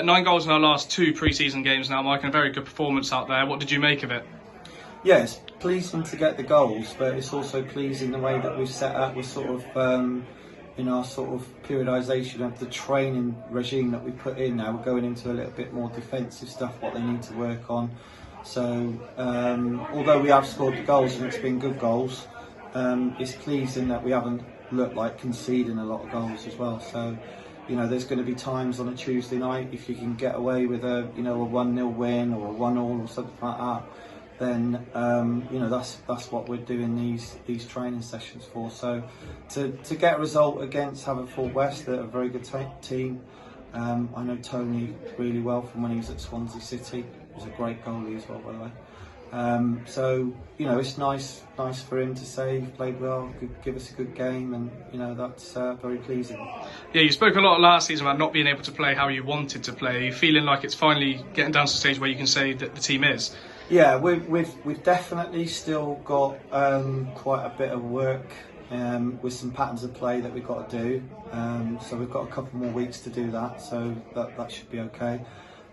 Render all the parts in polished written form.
9 goals in our last 2 pre-season games now, Mike, and a very good performance out there. What did you make of it? Yeah, it's pleasing to get the goals, but it's also pleasing the way that we've set up. We're sort of in our sort of periodisation of the training regime that we put in now. We're going into a little bit more defensive stuff, what they need to work on. So although we have scored the goals and it's been good goals, it's pleasing that we haven't looked like conceding a lot of goals as well. So there's going to be times on a Tuesday night, if you can get away with a 1-0 win or a 1-1 or something like that, then that's what we're doing these training sessions for. So to get a result against Haverfordwest, they're a very good team. I know Tony really well from when he was at Swansea City. He was a great goalie as well, by the way. So it's nice for him to say he played well, could give us a good game, and that's very pleasing. Yeah, you spoke a lot last season about not being able to play how you wanted to play. Are you feeling like it's finally getting down to the stage where you can say that the team is? Yeah, we've definitely still got quite a bit of work with some patterns of play that we've got to do. So we've got a couple more weeks to do that, so that should be okay.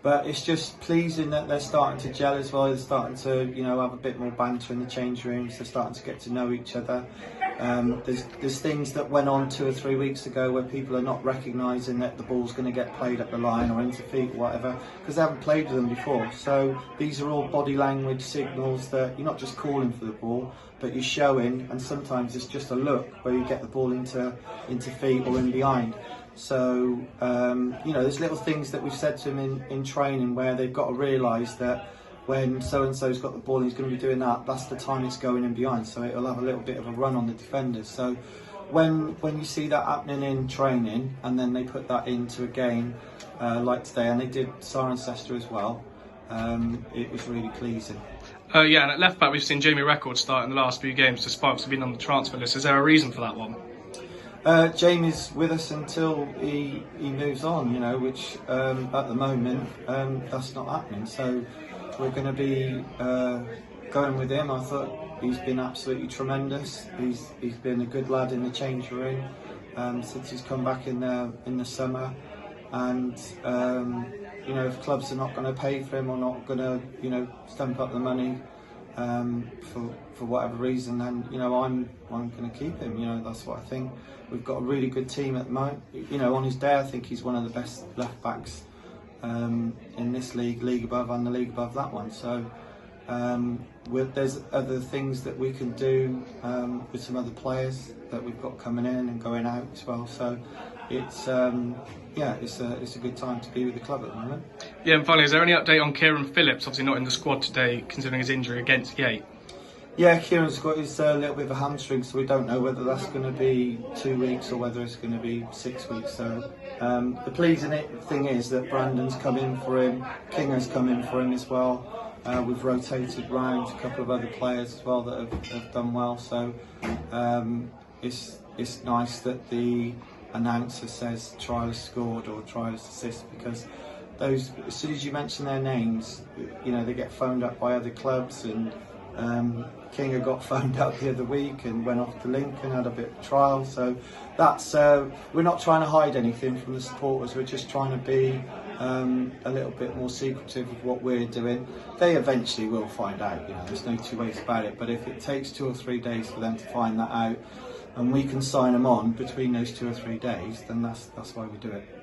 But it's just pleasing that they're starting to gel as well. They're starting to have a bit more banter in the change rooms. They're starting to get to know each other. There's things that went on 2 or 3 weeks ago where people are not recognising that the ball's going to get played up the line or into feet or whatever, because they haven't played with them before. So these are all body language signals that you're not just calling for the ball, but you're showing, and sometimes it's just a look where you get the ball into feet or in behind. So there's little things that we've said to them in training where they've got to realise that when so-and-so's got the ball and he's going to be doing that, that's the time it's going in behind, so it'll have a little bit of a run on the defenders. So when you see that happening in training and then they put that into a game like today, and they did Cirencester as well, it was really pleasing. Yeah, and at left back we've seen Jamie Record start in the last few games despite obviously being on the transfer list. Is there a reason for that one? Jamie's with us until he moves on, which at the moment that's not happening. So we're going to be going with him. I thought he's been absolutely tremendous. He's been a good lad in the change room since he's come back in the summer. And if clubs are not going to pay for him or not going to stump up the money for whatever reason, then I'm going to keep him. That's what I think. We've got a really good team at the moment. On his day, I think he's one of the best left backs in this league above, and the league above that one. So there's other things that we can do with some other players that we've got coming in and going out as well. So it's a good time to be with the club at the moment. Yeah, and finally, is there any update on Kieran Phillips? Obviously not in the squad today, considering his injury against Yate. Yeah, Kieran's got his little bit of a hamstring, so we don't know whether that's going to be 2 weeks or whether it's going to be 6 weeks. So the pleasing thing is that Brandon's come in for him, Kinger's come in for him as well. We've rotated round a couple of other players as well that have done well. So it's nice that the announcer says trialist scored or trialist assist, because those, as soon as you mention their names, they get phoned up by other clubs. And Kinger got phoned up the other week and went off to Lincoln, had a bit of trial. So that's we're not trying to hide anything from the supporters. We're just trying to be a little bit more secretive of what we're doing. They eventually will find out. There's no two ways about it. But if it takes 2 or 3 days for them to find that out, and we can sign them on between those 2 or 3 days, then that's why we do it.